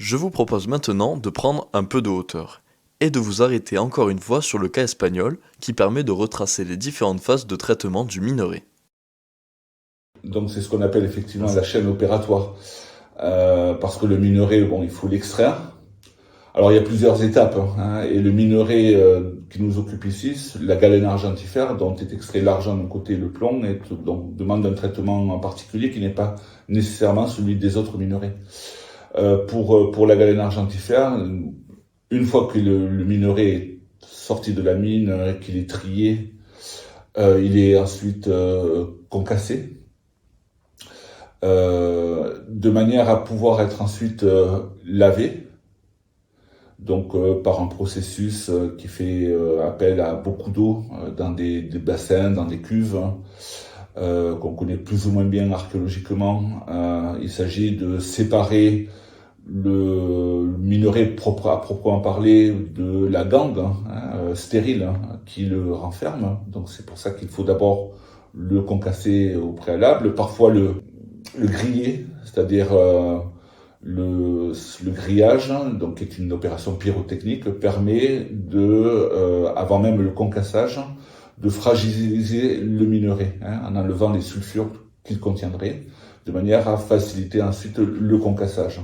Je vous propose maintenant de prendre un peu de hauteur et de vous arrêter encore une fois sur le cas espagnol qui permet de retracer les différentes phases de traitement du minerai. Donc c'est ce qu'on appelle effectivement la chaîne opératoire, parce que le minerai, bon, il faut l'extraire. Alors il y a plusieurs étapes, hein, et le minerai qui nous occupe ici, la galène argentifère, dont est extrait l'argent d'un côté et le plomb, donc demande un traitement en particulier qui n'est pas nécessairement celui des autres minerais. Pour la galène argentifère, une fois que le minerai est sorti de la mine, qu'il est trié, il est ensuite concassé, de manière à pouvoir être ensuite lavé, donc par un processus qui fait appel à beaucoup d'eau dans des bassins, dans des cuves, qu'on connaît plus ou moins bien archéologiquement. Il s'agit de séparer le minerai propre à proprement parler de la gangue stérile qui le renferme. Donc c'est pour ça qu'il faut d'abord le concasser au préalable, parfois le griller, c'est-à-dire le grillage, donc qui est une opération pyrotechnique, permet de, avant même le concassage, de fragiliser le minerai, en enlevant les sulfures qu'il contiendrait, de manière à faciliter ensuite le concassage.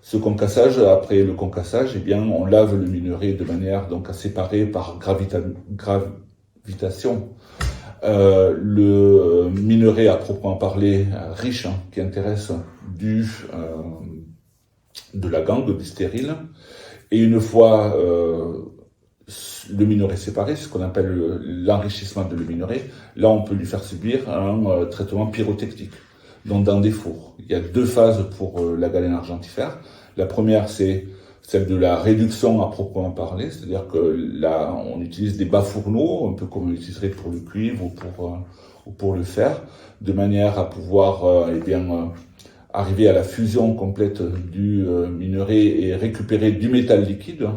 Ce concassage, après le concassage, eh bien, on lave le minerai de manière donc à séparer par gravitation le minerai à proprement parler riche, qui intéresse de la gangue, du stérile. Et une fois le minerai séparé, c'est ce qu'on appelle l'enrichissement de le minerai, là on peut lui faire subir un traitement pyrotechnique, donc dans des fours. Il y a deux phases pour la galène argentifère. La première, c'est celle de la réduction à proprement parler, c'est-à-dire que là, on utilise des bas fourneaux, un peu comme on utiliserait pour le cuivre ou pour le fer, de manière à pouvoir arriver à la fusion complète du minerai et récupérer du métal liquide.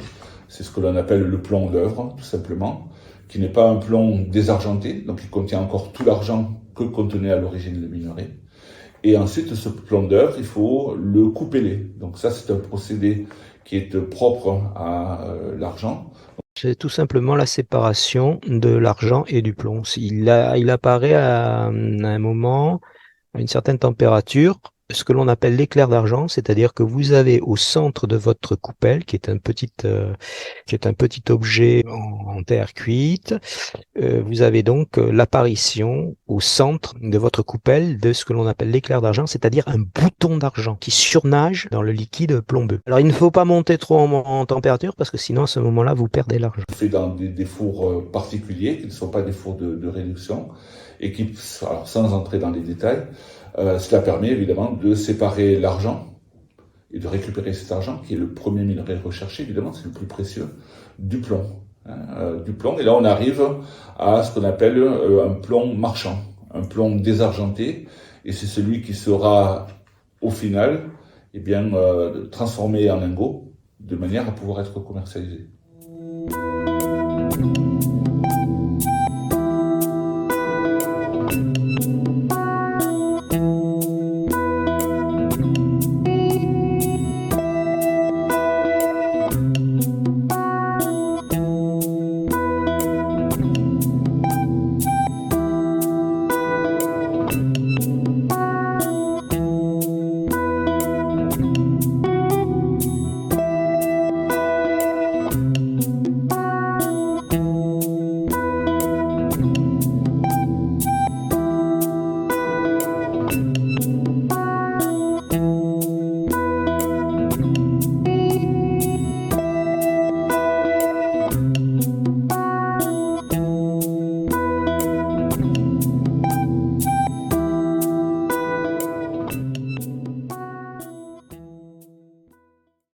C'est ce que l'on appelle le plomb d'œuvre, tout simplement, qui n'est pas un plomb désargenté, donc il contient encore tout l'argent que contenait à l'origine le minerai. Et ensuite, ce plomb d'œuvre, il faut le couper. Donc ça, c'est un procédé qui est propre à l'argent. C'est tout simplement la séparation de l'argent et du plomb. Il apparaît à un moment, à une certaine température, ce que l'on appelle l'éclair d'argent, c'est-à-dire que vous avez au centre de votre coupelle, qui est un petit objet en terre cuite, vous avez donc l'apparition au centre de votre coupelle de ce que l'on appelle l'éclair d'argent, c'est-à-dire un bouton d'argent qui surnage dans le liquide plombeux. Alors il ne faut pas monter trop en température parce que sinon à ce moment-là vous perdez l'argent. On fait dans des fours particuliers qui ne sont pas des fours de réduction et qui, alors sans entrer dans les détails, cela permet évidemment de séparer l'argent et de récupérer cet argent qui est le premier minerai recherché, évidemment, c'est le plus précieux, du plomb. Du plomb. Et là, on arrive à ce qu'on appelle un plomb marchand, un plomb désargenté, et c'est celui qui sera, au final, transformé en lingot, de manière à pouvoir être commercialisé.